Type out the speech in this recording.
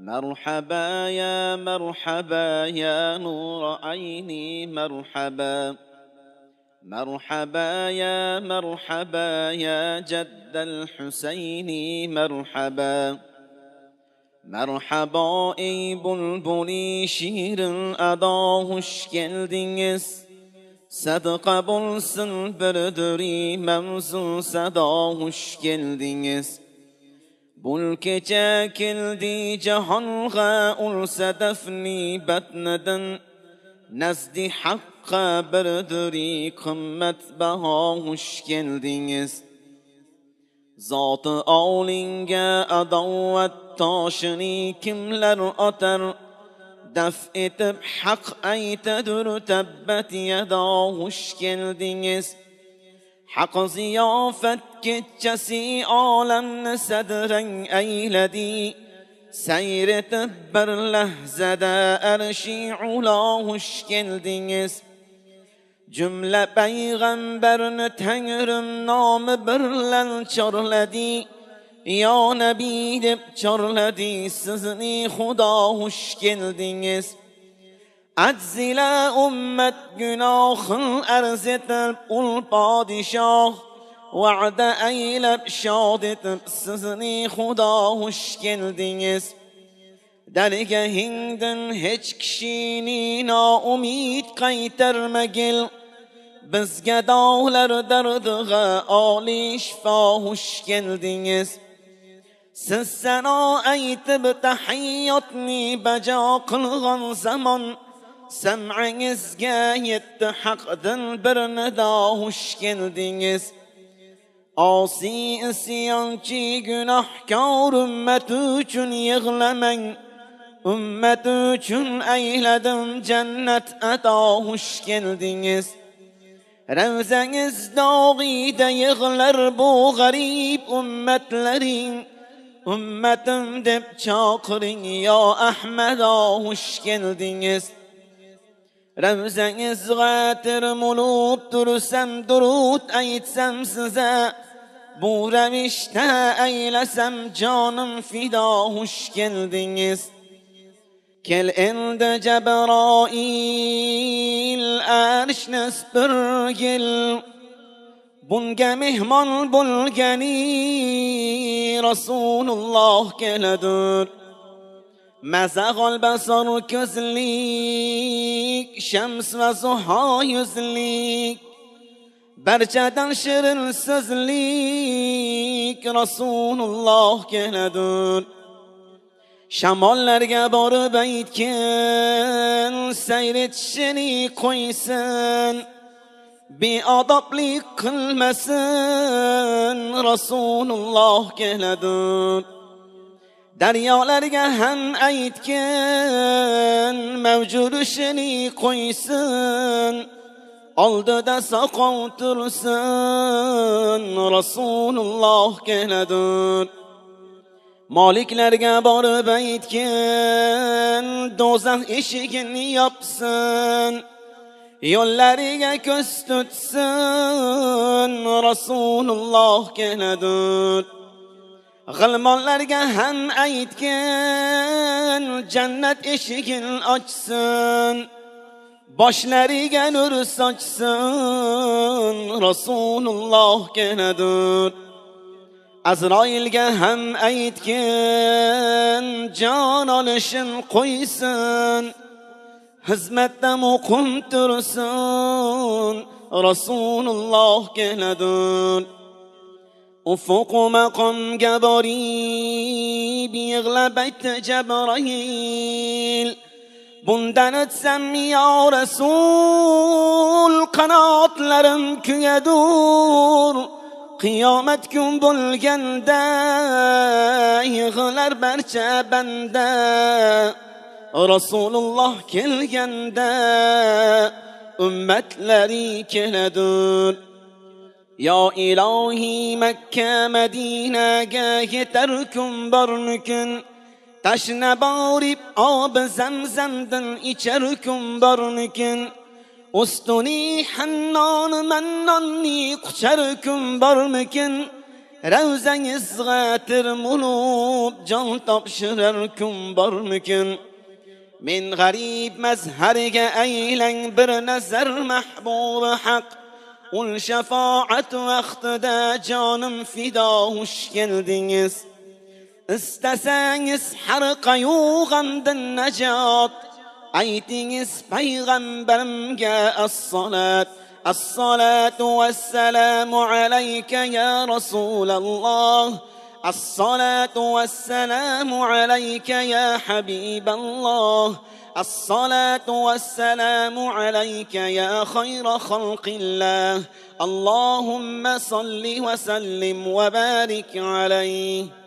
مرحبا يا مرحبا يا نور عيني مرحبا مرحبا يا مرحبا يا جد الحسين مرحبا Merhaba ey bulbuli şiirin ada hoş geldiniz. Sadaka bulsun birdiri mevzu sada hoş geldiniz. Bul gece kildi cihanga ulsa defni betneden. Nezdi hakka birdiri kımmet baha hoş geldiniz. Zat-ı alinge adavet taşını kimler atar, def etip hak eytedir tebbet yeda hoş geldiniz. Hak ziyafet gecesi alemni sedren eyledi, seyretip bir lehzede erşi ula hoş geldiniz. Cümle peygamberini Tengrim namı birlen çarledi. Ya Nebi deb çarledi. Sizni Huda hoş geldiniz. Acz ile ümmet günahın erz etip ul padişah. Va'de eylep şad etip sizni Huda hoş geldiniz. Dergahinden hiç kişini naumid qaytarmagil. Bizga dağlar dardiga Ali şifa hoş geldiniz. Siz sana aytib tahiyyatni bajo qilgan zaman sam'ingizga yetdi haqdan bir nido hoş geldiniz. Asi isyonchi günahkor ümmet uchun yig'lamang. Ümmet uchun eyledim cennet ata hoş geldiniz. Revzeniz dağide yığlar bu garip ümmetlerin. Ümmetim deb çakırın ya Ahmed'a hoş geldiniz. Revzeniz gâtir mulup dursam durut aytsam size. Bu revişte eylesem canım fida hoş geldiniz. Kel ende Cebrail erşne spirgil. Bunga mehmon bulgani Rasulullah keladur. Mazag'al basar közlik, şems ve zuha yüzlik. Barchadan shirin so'zlik Rasulullah keladur. Shamollarga borib aytgin sayretishini qo'ysin. Beodoblik qilmasin Rasulullah keladur. Daryolarga ham aytgin mavjud ishini qo'ysin. Oldida soqov tursin Rasulullah keladur. Maliklarga borib aytgin do'zax eshigini yopsin. Yo'llariga ko'z tutsin Rasulullah keladur. G'ilmonlarga ham aytgin jannat eshigini ochsin. Boshlariga nur sochsin Rasulullah keladur. Azroilga ham aytgin jon olishin qo'ysin. Hizmetde muqim tursin Rasulullah keladur. Ufuq maqomga borib yig'lab aytdi Cebrail. Bundan o'tsam ya Rasul qanotlarim kuyadur. Qiyomat kun bo'lganda yig'lar barcha banda. Rasulullah kelganda ümmetleri keladur. Ya ilahi Mekke Medine'ge yeterkum barnükün. Taşna barib ab zemzemden içerkum barnükün. Ustuni hannan mennanni kuçerkum barnükün. Ravzangizga tirmulub jon topshirar kun bormikin? Men g'arib mazhariga aylang bir nazar mahbubi haq. Ul shafaat vaqtida jonim fido hush keldingiz. İstasangiz har qayg'amdan najot, aytingiz payg'ambarimga as-salat. As-salatu was-salamu alayka ya Rasulullah. الصلاة والسلام عليك يا حبيب الله. الصلاة والسلام عليك يا خير خلق الله. اللهم صل وسلم وبارك عليه.